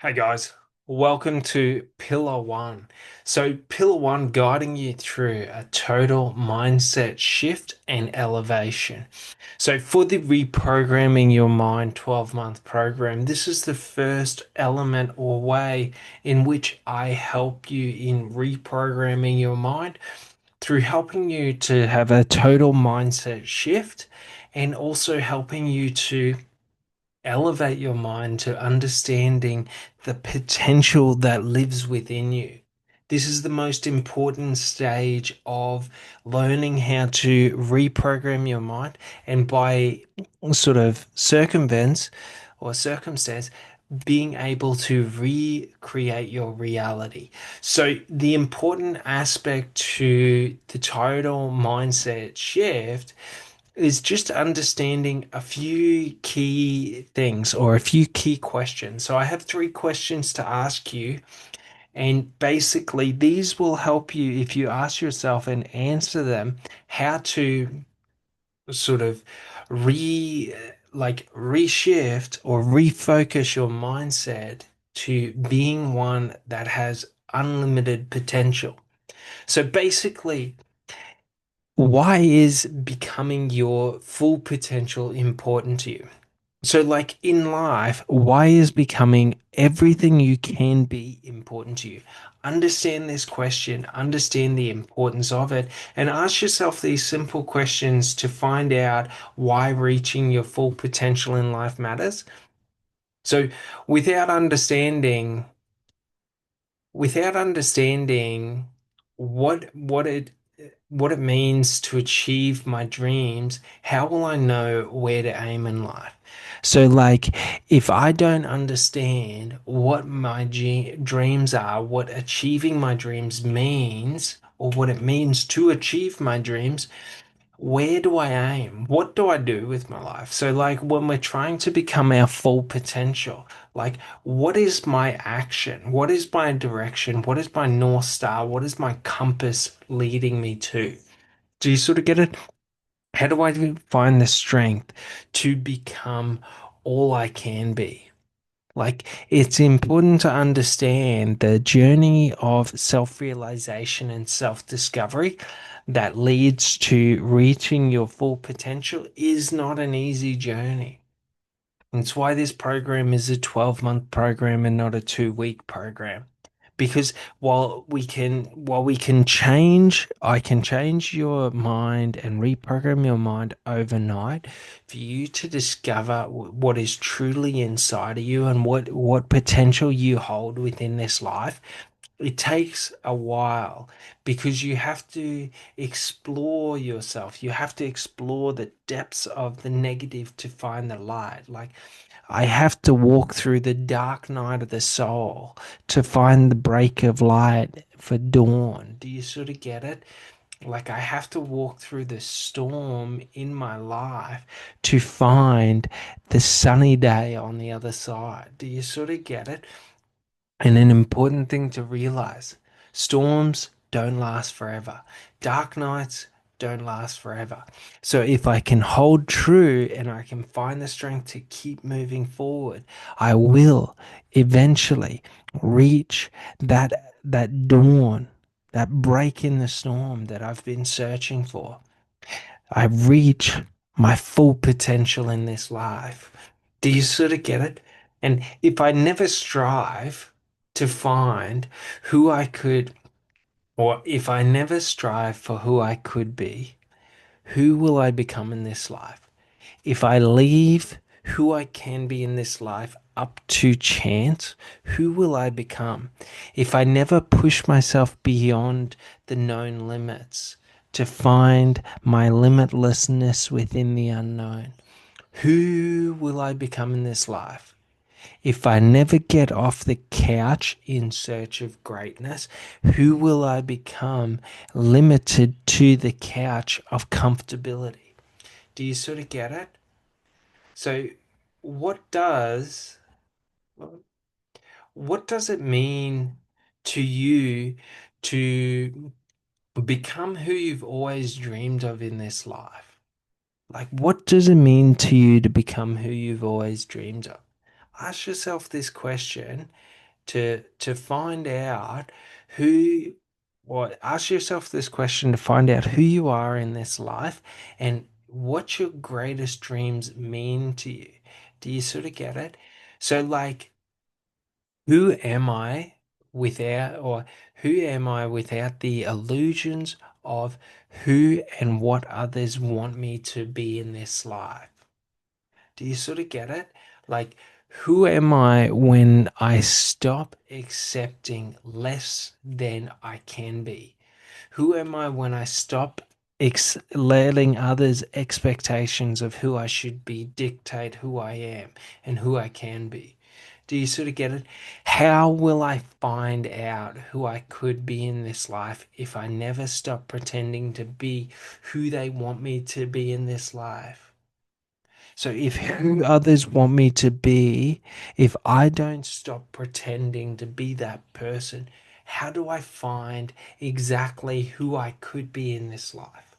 Hey guys, welcome to Pillar One. So, Pillar One guiding you through a total mindset shift and elevation. So, for the Reprogramming Your Mind 12-month program, this is the first element or way in which I help you in reprogramming your mind through helping you to have a total mindset shift and also helping you to elevate your mind to understanding the potential that lives within you. This is the most important stage of learning how to reprogram your mind, and by sort of circumvents or circumstance, being able to recreate your reality. So, the important aspect to the total mindset shift is just understanding a few key things or a few key questions. So I have three questions to ask you, and basically these will help you if you ask yourself and answer them, how to sort of re reshift or refocus your mindset to being one that has unlimited potential. So basically, why is becoming your full potential important to you? So, like in life, why is becoming everything you can be important to you? Understand this question, understand the importance of it, and ask yourself these simple questions to find out why reaching your full potential in life matters. So, without understanding without understanding what it means to achieve my dreams, how will I know where to aim in life? So, like, if I don't understand what my dreams are, what achieving my dreams means, or what it means to achieve my dreams, where do I aim? What do I do with my life? So, like, when we're trying to become our full potential, like, what is my action? What is my direction? What is my North Star? What is my compass leading me to? Do you sort of get it? How do I find the strength to become all I can be? Like, it's important to understand the journey of self realization and self discovery that leads to reaching your full potential is not an easy journey. It's why this program is a 12-month program and not a 2-week program. Because while we can change, I can change your mind and reprogram your mind overnight for you to discover what is truly inside of you and what potential you hold within this life. It takes a while because you have to explore yourself. You have to explore the depths of the negative to find the light. Like, I have to walk through the dark night of the soul to find the break of light for dawn. Do you sort of get it? Like, I have to walk through the storm in my life to find the sunny day on the other side. Do you sort of get it? And an important thing to realize, storms don't last forever. Dark nights don't last forever. So if I can hold true and I can find the strength to keep moving forward, I will eventually reach that dawn, that break in the storm that I've been searching for. I reach my full potential in this life. Do you sort of get it? And if I never strive to find who I could, or if I never strive for who I could be, who will I become in this life? If I leave who I can be in this life up to chance, who will I become? If I never push myself beyond the known limits to find my limitlessness within the unknown, who will I become in this life? If I never get off the couch in search of greatness, who will I become limited to the couch of comfortability? Do you sort of get it? So, what does what does it mean to you to become who you've always dreamed of in this life? Like, what does it mean to you to become who you've always dreamed of? ask yourself this question to find out who ask yourself this question to find out who you are in this life and what your greatest dreams mean to you. Do you sort of get it? So like, who am I without the illusions of who and what others want me to be in this life? Do you sort of get it? Like, who am I when I stop accepting less than I can be? Who am I when I stop letting others' expectations of who I should be dictate who I am and who I can be? Do you sort of get it? How will I find out who I could be in this life if I never stop pretending to be who they want me to be in this life? So if who others want me to be, if I don't stop pretending to be that person, how do I find exactly who I could be in this life?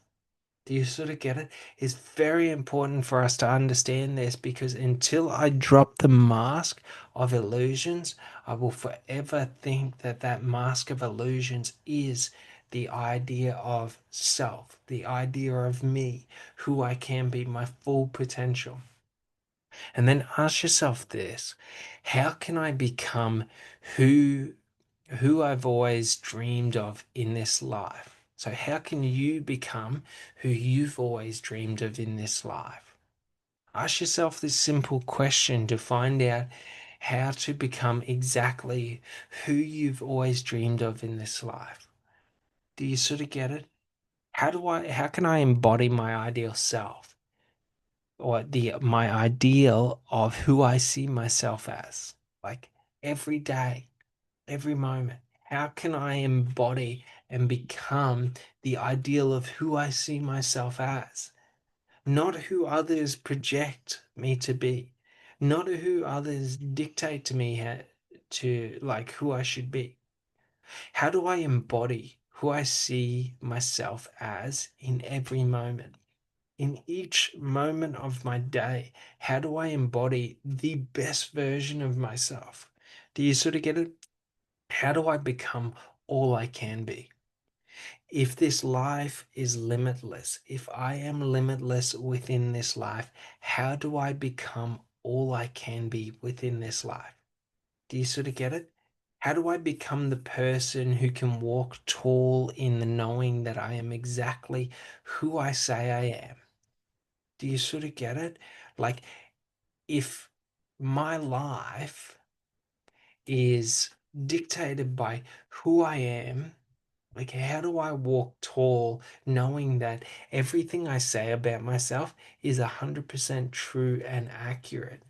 Do you sort of get it? It's very important for us to understand this because until I drop the mask of illusions, I will forever think that that mask of illusions is the idea of self, the idea of me, who I can be, my full potential. And then ask yourself this, how can I become who I've always dreamed of in this life? So how can you become who you've always dreamed of in this life? Ask yourself this simple question to find out how to become exactly who you've always dreamed of in this life. Do you sort of get it? How can I embody my ideal self? Or the my ideal of who I see myself as, like every day, every moment. How can I embody and become the ideal of who I see myself as? Not who others project me to be, not who others dictate to me to like who I should be. How do I embody who I see myself as in every moment? In each moment of my day, how do I embody the best version of myself? Do you sort of get it? How do I become all I can be? If this life is limitless, if I am limitless within this life, how do I become all I can be within this life? Do you sort of get it? How do I become the person who can walk tall in the knowing that I am exactly who I say I am? Do you sort of get it? Like, if my life is dictated by who I am, like, how do I walk tall knowing that everything I say about myself is 100% true and accurate?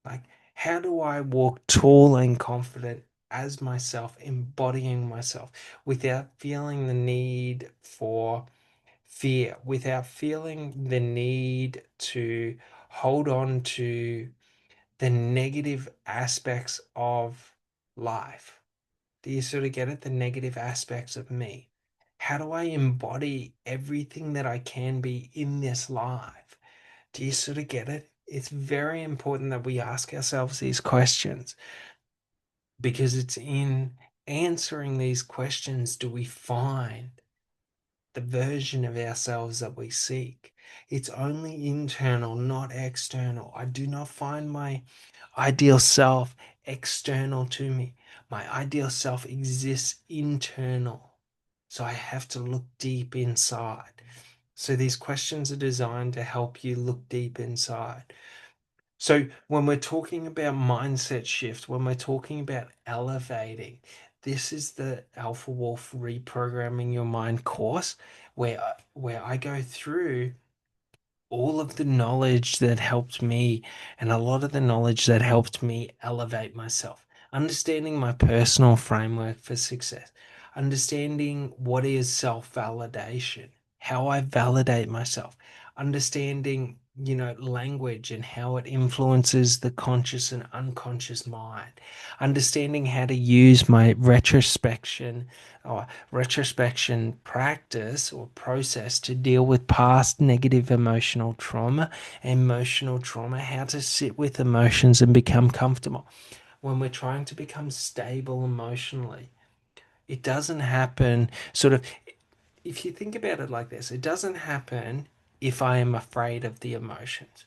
Like, how do I walk tall and confident as myself, embodying myself without feeling the need for fear, without feeling the need to hold on to the negative aspects of life? Do you sort of get it? The negative aspects of me. How do I embody everything that I can be in this life? Do you sort of get it? It's very important that we ask ourselves these questions because it's in answering these questions do we find the version of ourselves that we seek. It's only internal, not external. I do not find my ideal self external to me. My ideal self exists internal. So I have to look deep inside. So these questions are designed to help you look deep inside. So when we're talking about mindset shift, when we're talking about elevating, this is the Alpha Wolf Reprogramming Your Mind course where I go through all of the knowledge that helped me and a lot of the knowledge that helped me elevate myself, understanding my personal framework for success, understanding what is self-validation, how I validate myself, understanding language and how it influences the conscious and unconscious mind. Understanding how to use my retrospection practice or process to deal with past negative emotional trauma, how to sit with emotions and become comfortable. When we're trying to become stable emotionally, it doesn't happen sort of, if you think about it like this, it doesn't happen if I am afraid of the emotions.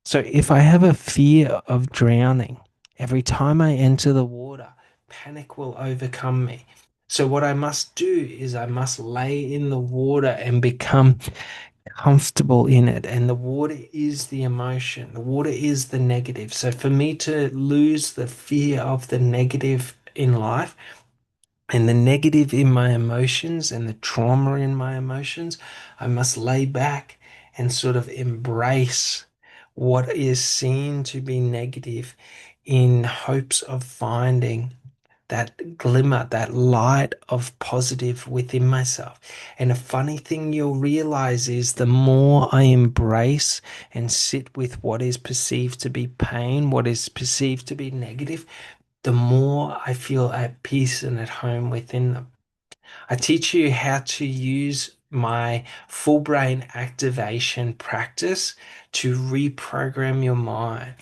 So if I have a fear of drowning, every time I enter the water, panic will overcome me. So what I must do is I must lay in the water and become comfortable in it. And the water is the emotion. The water is the negative. So for me to lose the fear of the negative in life, and the negative in my emotions and the trauma in my emotions, I must lay back and sort of embrace what is seen to be negative in hopes of finding that glimmer, that light of positive within myself. And a funny thing you'll realize is the more I embrace and sit with what is perceived to be pain, what is perceived to be negative, the more I feel at peace and at home within them. I teach you how to use my full brain activation practice to reprogram your mind.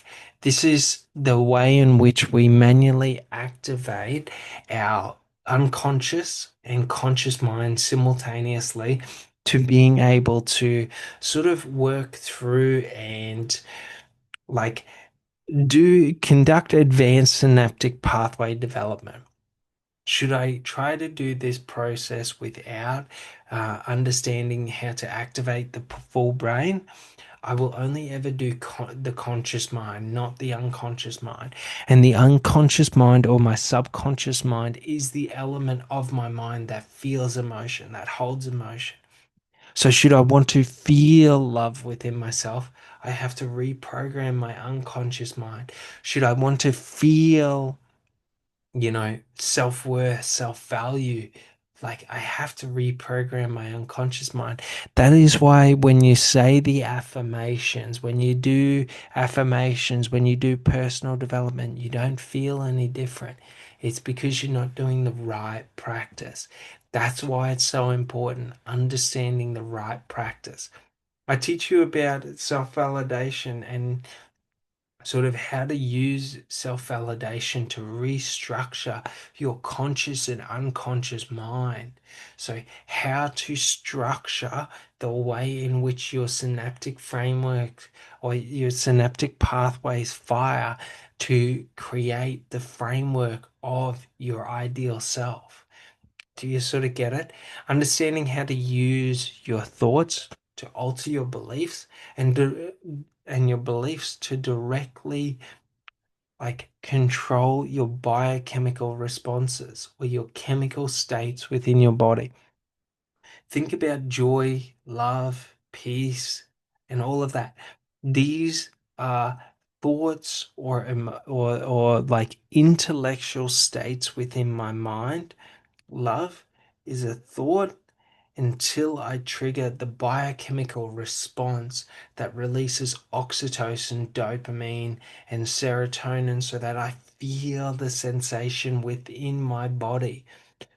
This is the way in which we manually activate our unconscious and conscious mind simultaneously to being able to sort of work through and like do conduct advanced synaptic pathway development. Should I try to do this process without understanding how to activate the full brain? I will only ever do the conscious mind, not the unconscious mind. And the unconscious mind or my subconscious mind is the element of my mind that feels emotion, that holds emotion. So, should I want to feel love within myself, I have to reprogram my unconscious mind. Should I want to feel self-worth, self-value, like I have to reprogram my unconscious mind. That is why when you say the affirmations, when you do affirmations, when you do personal development, you don't feel any different. It's because you're not doing the right practice. That's why it's so important, understanding the right practice. I teach you about self-validation and sort of how to use self-validation to restructure your conscious and unconscious mind. So, how to structure the way in which your synaptic framework or your synaptic pathways fire to create the framework of your ideal self. Do you sort of get it? Understanding how to use your thoughts to alter your beliefs and your beliefs to directly control your biochemical responses or your chemical states within your body. Think about joy, love, peace, and all of that. These are thoughts or like intellectual states within my mind. Love is a thought until I trigger the biochemical response that releases oxytocin, dopamine, and serotonin so that I feel the sensation within my body.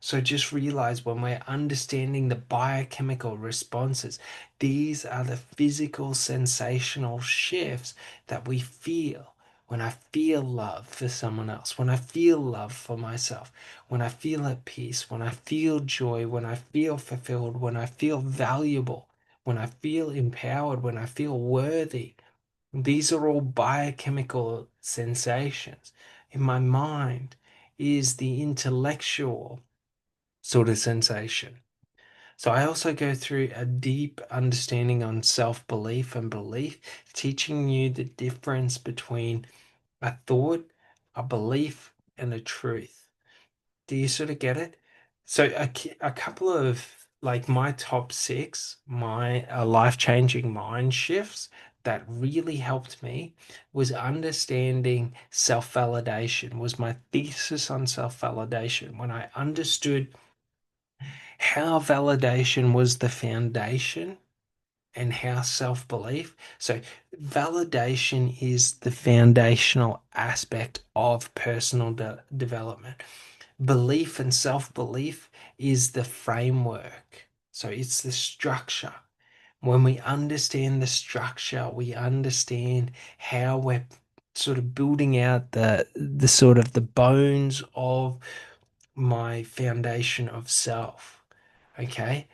So just realize when we're understanding the biochemical responses, these are the physical sensational shifts that we feel. When I feel love for someone else, when I feel love for myself, when I feel at peace, when I feel joy, when I feel fulfilled, when I feel valuable, when I feel empowered, when I feel worthy, these are all biochemical sensations. In my mind is the intellectual sort of sensation. So I also go through a deep understanding on self-belief and belief, teaching you the difference between a thought, a belief, and a truth. Do you sort of get it? So a couple of like my top six, my life-changing mind shifts that really helped me was understanding self-validation, was my thesis on self-validation. When I understood how validation was the foundation and how self-belief. So validation is the foundational aspect of personal development. Belief and self-belief is the framework. So it's the structure. When we understand the structure, we understand how we're sort of building out the sort of the bones of my foundation of self. Okay?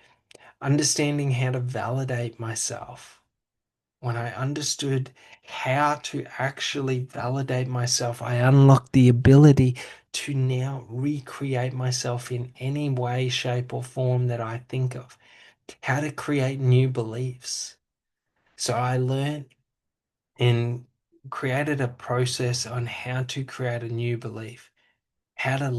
Understanding how to validate myself. When I understood how to actually validate myself, I unlocked the ability to now recreate myself in any way, shape, or form that I think of. How to create new beliefs. So I learned and created a process on how to create a new belief, how to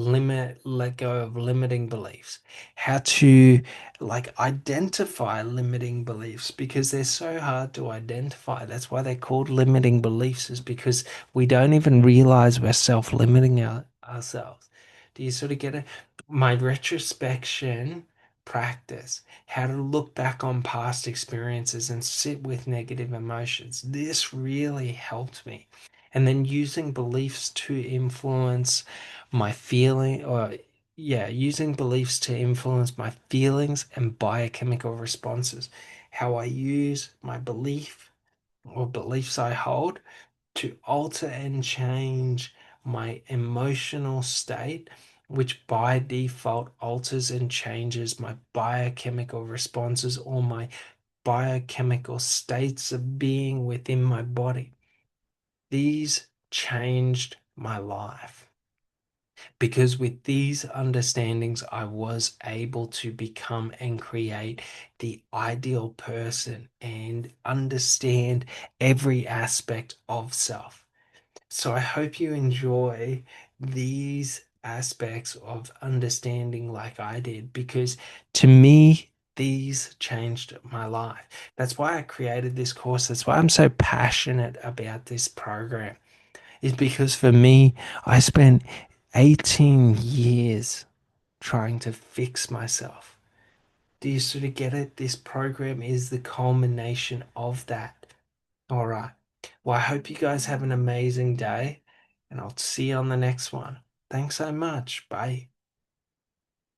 let go of limiting beliefs, how to like identify limiting beliefs because they're so hard to identify. That's why they're called limiting beliefs, is because we don't even realize we're self-limiting ourselves. Do you sort of get it? My retrospection practice, how to look back on past experiences and sit with negative emotions. This really helped me. And then using beliefs to influence my feeling or yeah, using beliefs to influence my feelings and biochemical responses. How I use my belief or beliefs I hold to alter and change my emotional state, which by default alters and changes my biochemical responses or my biochemical states of being within my body. These changed my life. Because with these understandings, I was able to become and create the ideal person and understand every aspect of self. So I hope you enjoy these aspects of understanding like I did, because to me, these changed my life. That's why I created this course. That's why I'm so passionate about this program, is because for me, I spent 18 years trying to fix myself. Do you sort of get it? This program is the culmination of that. All right. Well, I hope you guys have an amazing day, and I'll see you on the next one. Thanks so much. Bye.